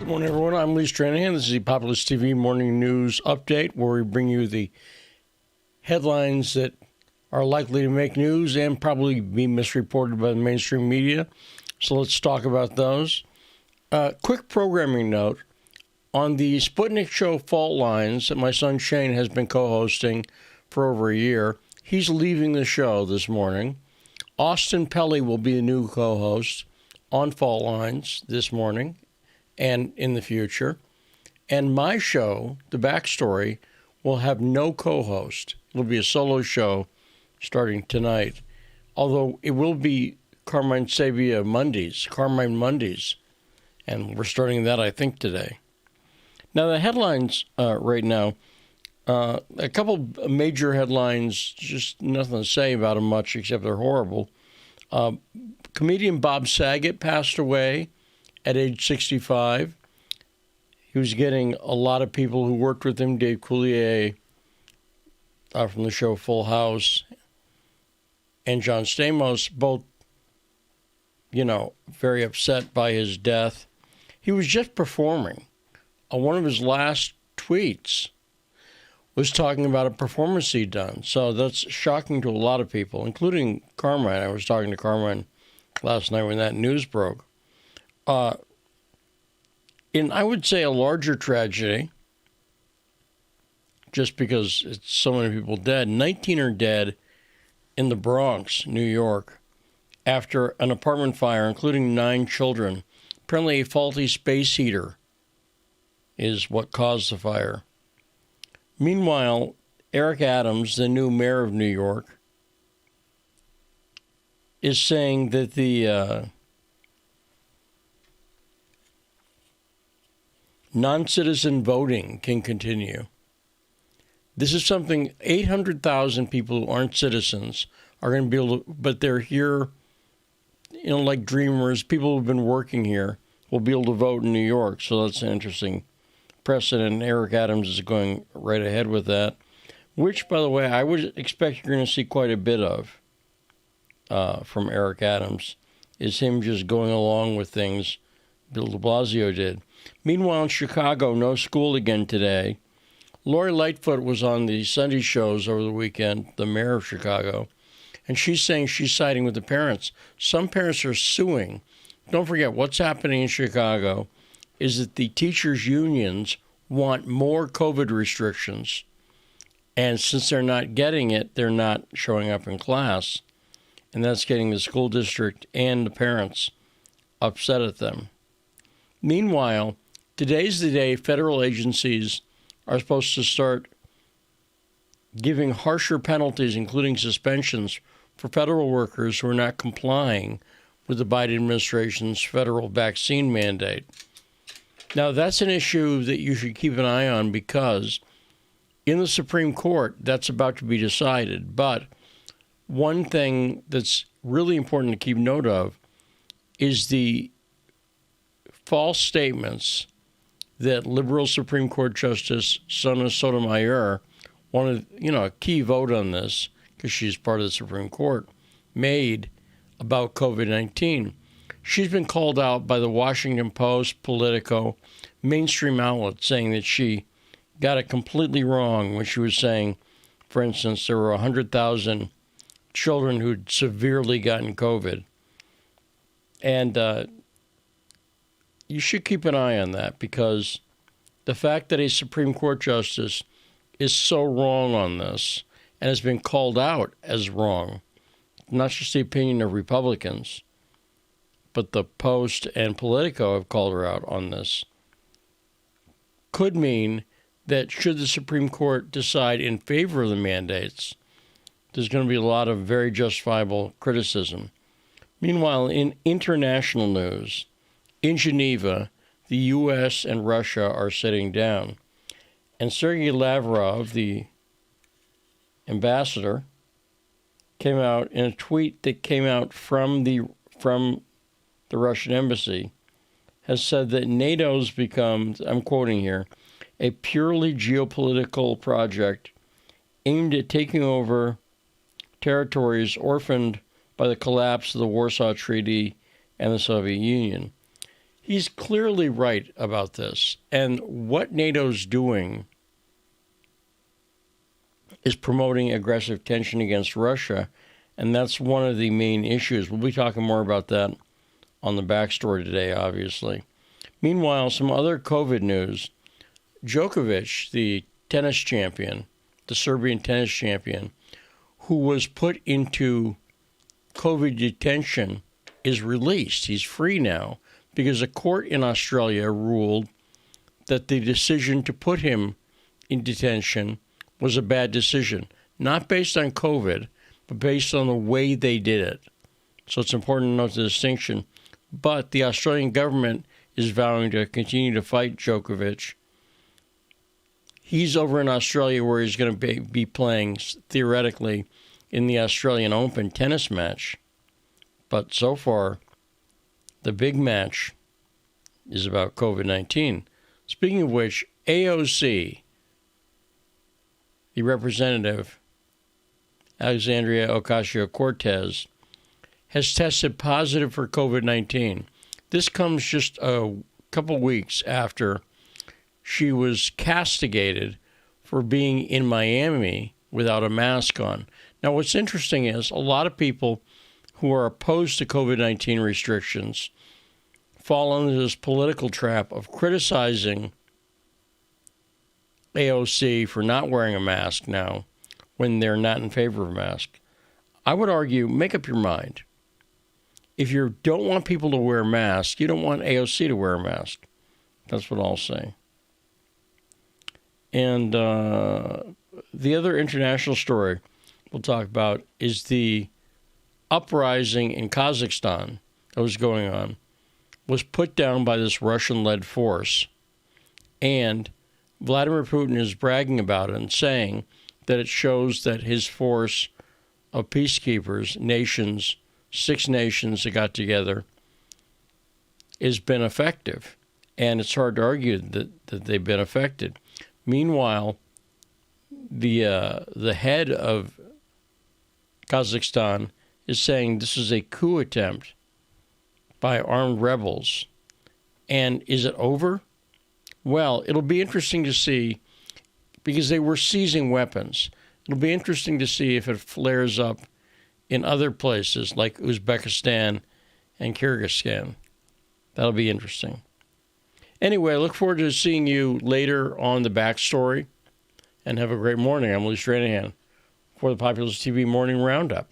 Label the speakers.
Speaker 1: Good morning, everyone. I'm Lee Stranahan. This is the Populist TV Morning News Update, where we bring you the headlines that are likely to make news and probably be misreported by the mainstream media. So let's talk about those. Quick programming note. On the Sputnik show Fault Lines that my son Shane has been co-hosting for over a year, he's leaving the show this morning. Austin Pelly will be the new co-host on Fault Lines this morning and in the future. And my show, The Backstory, will have no co-host. It'll be a solo show starting tonight, although it will be Carmine Mondays, and we're starting that, I think, today. Now, the headlines right now, a couple major headlines, just nothing to say about them much except they're horrible. Comedian Bob Saget passed away at age 65. He was getting a lot of people who worked with him, Dave Coulier from the show Full House, and John Stamos, both, very upset by his death. He was just performing. One of his last tweets was talking about a performance he'd done. So that's shocking to a lot of people, including Carmine. I was talking to Carmine last night when that news broke. In, I would say, a larger tragedy, just because it's so many people dead, 19 are dead in the Bronx, New York, after an apartment fire, including 9 children. Apparently a faulty space heater is what caused the fire. Meanwhile, Eric Adams, the new mayor of New York, is saying that the non-citizen voting can continue. This is something 800,000 people who aren't citizens are going to be able to, but they're here, like dreamers, people who've been working here will be able to vote in New York. So that's an interesting precedent. Eric Adams is going right ahead with that, which, by the way, I would expect you're going to see quite a bit of from Eric Adams, is him just going along with things Bill de Blasio did. Meanwhile, in Chicago, no school again today. Lori Lightfoot was on the Sunday shows over the weekend, the mayor of Chicago, and she's saying she's siding with the parents. Some parents are suing. Don't forget, what's happening in Chicago is that the teachers' unions want more COVID restrictions, and since they're not getting it, they're not showing up in class, and that's getting the school district and the parents upset at them. Meanwhile, today's the day federal agencies are supposed to start giving harsher penalties, including suspensions, for federal workers who are not complying with the Biden administration's federal vaccine mandate. Now, that's an issue that you should keep an eye on because in the Supreme Court, that's about to be decided. But one thing that's really important to keep note of is the false statements that liberal Supreme Court Justice Sonia Sotomayor wanted, a key vote on this because she's part of the Supreme Court, made about COVID-19. She's been called out by the Washington Post, Politico, mainstream outlets saying that she got it completely wrong when she was saying, for instance, there were 100,000 children who'd severely gotten COVID. And you should keep an eye on that because the fact that a Supreme Court justice is so wrong on this and has been called out as wrong, not just the opinion of Republicans, but the Post and Politico have called her out on this, could mean that should the Supreme Court decide in favor of the mandates, there's going to be a lot of very justifiable criticism. Meanwhile, in international news, in Geneva, the U.S. and Russia are sitting down. And Sergei Lavrov, the ambassador, came out in a tweet that came out from the Russian embassy, has said that NATO's become, I'm quoting here, a purely geopolitical project aimed at taking over territories orphaned by the collapse of the Warsaw Treaty and the Soviet Union. He's clearly right about this. And what NATO's doing is promoting aggressive tension against Russia. And that's one of the main issues. We'll be talking more about that on the backstory today, obviously. Meanwhile, some other COVID news. Djokovic, the tennis champion, the Serbian tennis champion, who was put into COVID detention, is released. He's free now because a court in Australia ruled that the decision to put him in detention was a bad decision, not based on COVID, but based on the way they did it. So it's important to note the distinction. But the Australian government is vowing to continue to fight Djokovic. He's over in Australia where he's going to be playing, theoretically, in the Australian Open tennis match. But so far, the big match is about COVID-19. Speaking of which, AOC, the representative, Alexandria Ocasio-Cortez, has tested positive for COVID-19. This comes just a couple weeks after she was castigated for being in Miami without a mask on. Now, what's interesting is a lot of people who are opposed to COVID-19 restrictions fall under this political trap of criticizing AOC for not wearing a mask now when they're not in favor of a mask. I would argue, make up your mind. If you don't want people to wear masks, you don't want AOC to wear a mask. That's what I'll say. And the other international story we'll talk about is the uprising in Kazakhstan that was going on, was put down by this Russian-led force. And Vladimir Putin is bragging about it and saying that it shows that his force of peacekeepers, nations, 6 nations that got together, has been effective. And it's hard to argue that they've been affected. Meanwhile, the head of Kazakhstan is saying this is a coup attempt by armed rebels. And is it over? Well, it'll be interesting to see, because they were seizing weapons. It'll be interesting to see if it flares up in other places like Uzbekistan and Kyrgyzstan. That'll be interesting. Anyway, I look forward to seeing you later on the backstory, and have a great morning. I'm Lee Stranahan for the Populist TV Morning Roundup.